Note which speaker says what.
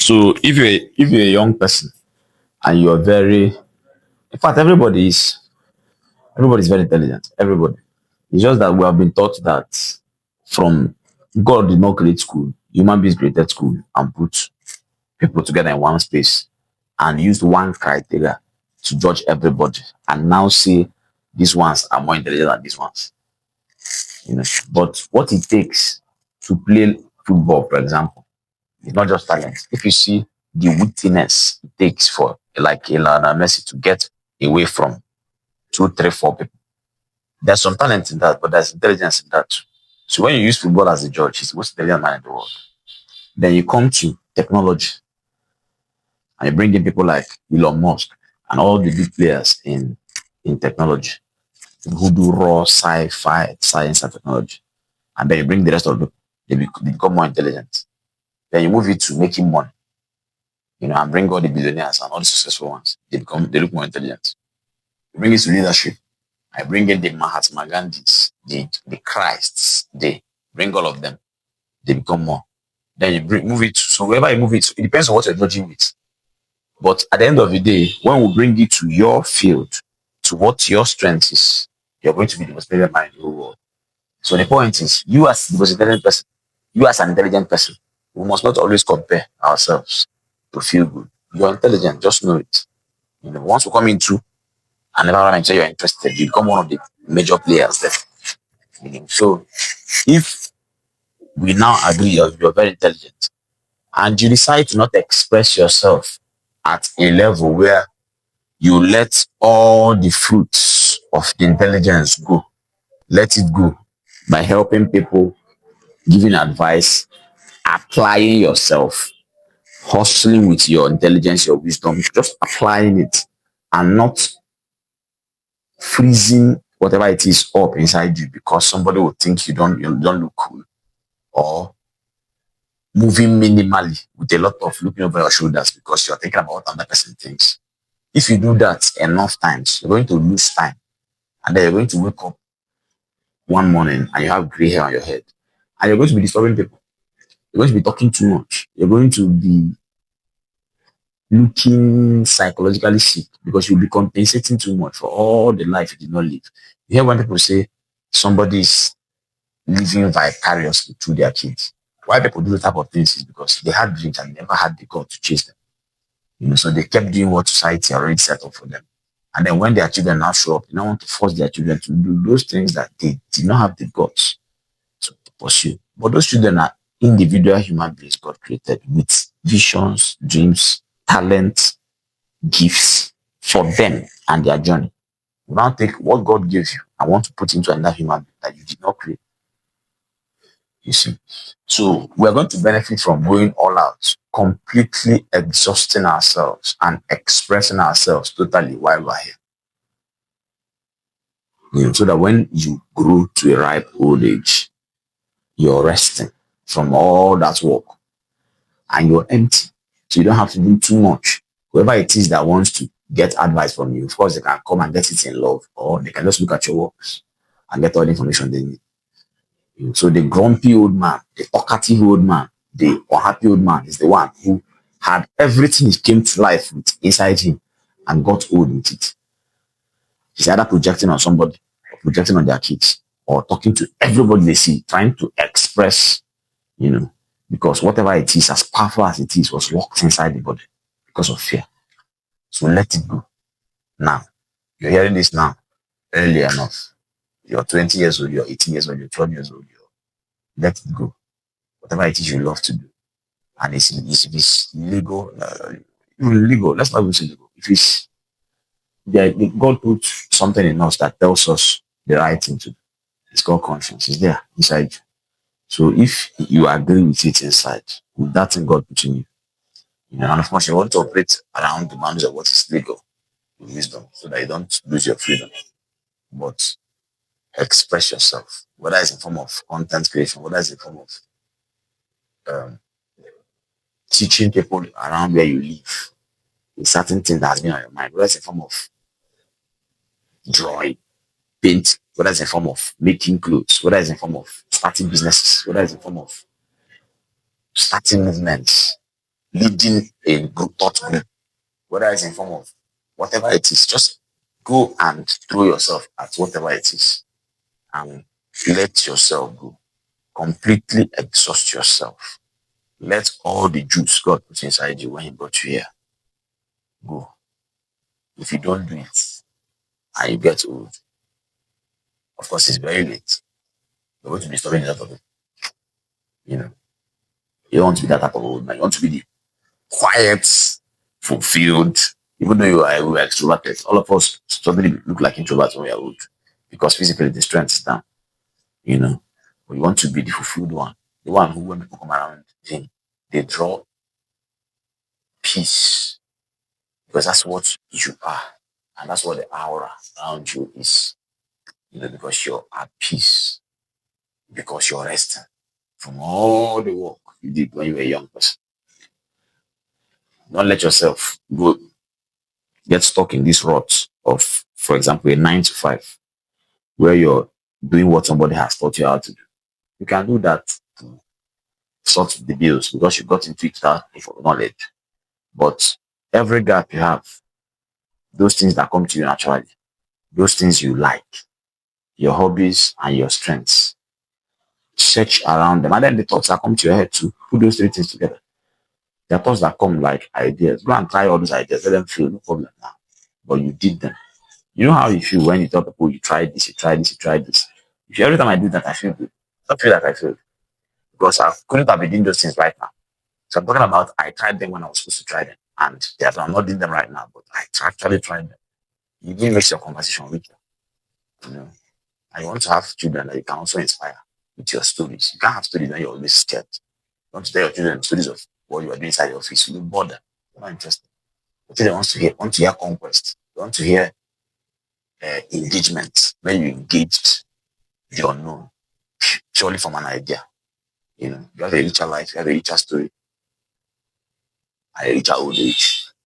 Speaker 1: So if you're a young person and you're very, in fact, everybody's very intelligent. Everybody. It's just that we have been taught that from God did not create school. Human beings created school and put people together in one space and used one criteria to judge everybody and now say these ones are more intelligent than these ones. You know, but what it takes to play football, for example, is not just talent. If you see the wittiness it takes for like a Lionel Messi to get away from two, three, four people, there's some talent in that, but there's intelligence in that too. So when you use football as a judge, he's the most intelligent man in the world. Then you come to technology and you bring in people like Elon Musk and all the big players in technology who do raw sci-fi science and technology. And then you bring the rest of them, they become more intelligent. Then you move it to making money, and bring all the billionaires and all the successful ones. They look more intelligent. You bring it to leadership. I bring in the Mahatma Gandhis, the Christs, they bring all of them, they become more. Then move it to, so wherever you move it, it depends on what you're judging with. But at the end of the day, when we bring it to your field, to what your strength is, you're going to be the most brilliant man in the whole world. So the point is, you as the most intelligent person, you as an intelligent person, we must not always compare ourselves to feel good. You're intelligent, just know it. Once we come into an environment where you're interested, you become one of the major players there. So if we now agree you're very intelligent and you decide to not express yourself at a level where you let all the fruits of the intelligence go, let it go by helping people, giving advice, applying yourself, hustling with your intelligence, your wisdom, just applying it and not freezing whatever it is up inside you because somebody will think you don't look cool, or moving minimally with a lot of looking over your shoulders because you're thinking about what another person thinks. If you do that enough times, you're going to lose time, and then you're going to wake up one morning and you have gray hair on your head, and you're going to be disturbing people. You're going to be talking too much. You're going to be looking psychologically sick because you'll be compensating too much for all the life you did not live. You hear when people say somebody's living vicariously through their kids. Why people do that type of things is because they had dreams and never had the God to chase them. So they kept doing what society already set up for them. And then when their children now show up, they now want to force their children to do those things that they did not have the guts to pursue. But those children are individual human beings God created with visions, dreams, talent, gifts for them and their journey. You now take what God gave you and want to put into another human being that you did not create. You see. So we're going to benefit from going all out, completely exhausting ourselves and expressing ourselves totally while we're here. So that when you grow to a ripe old age, you're resting from all that work and you're empty. So you don't have to do too much. Whoever it is that wants to get advice from you, of course, they can come and get it in love, or they can just look at your works and get all the information they need. So the grumpy old man, the talkative old man, the unhappy old man is the one who had everything he came to life with inside him and got old with it. He's either projecting on somebody, or projecting on their kids, or talking to everybody they see, trying to express, because whatever it is, as powerful as it is, was locked inside the body because of fear. So let it go. Now, you're hearing this now, early enough. You're 20 years old, you're 18 years old, you're 12 years old, let it go. Whatever it is you love to do. And it's legal, even legal, let's not even say legal. If it's, God put something in us that tells us the right thing to do. It's called conscience. It's there inside you. So if you agree with it inside, with that thing God put in you, and of course you want to operate around the boundaries of what is legal with wisdom so that you don't lose your freedom. But express yourself, whether it's in form of content creation, whether it's in form of um, teaching people around where you live a certain thing that has been on your mind, whether it's in form of drawing, paint, whether it's in form of making clothes, whether it's in form of starting businesses, whether it's in form of starting movements. leading a group, thought group, whether it's in form of whatever it is, just go and throw yourself at whatever it is and let yourself go. Completely exhaust yourself. Let all the juice God put inside you when He brought you here go. If you don't do it and you get old, of course, it's very late. You're going to be stopping a lot of it. You know, you don't want to be that type of old man. You want to be the quiet, fulfilled, even though we are extroverted. All of us suddenly look like introverts when we are old because physically the strength is down, you know. But you want to be the fulfilled one, the one who, when people come around him, they draw peace because that's what you are. And that's what the aura around you is, because you're at peace, because you're resting from all the work you did when you were a young person. Don't let yourself go get stuck in this rut of, for example, a 9 to 5, where you're doing what somebody has taught you how to do. You can do that to sort the bills because you got into it without knowledge. But every gap you have, those things that come to you naturally, those things you like, your hobbies and your strengths, search around them. And then the thoughts that come to your head too, put those three things together. There are thoughts that come like ideas. Go and try all those ideas. Let them feel no problem now. But you did them. You know how you feel when you tell people you tried this, you tried this, you tried this. If every time I do that, I feel good. I don't feel like I feel because I couldn't have been doing those things right now. So I'm talking about I tried them when I was supposed to try them. And I'm not doing them right now, but I actually tried them. You didn't make your conversation richer. You know. And you want to have children that you can also inspire with your stories. You can't have stories when you're always scared. You want to tell your children stories of what you are doing inside your office. You bother. They're not interested. The children want to hear conquest. They want to hear engagement when you engaged the unknown, purely from an idea. You have a richer life, you have a richer story, and a richer old age.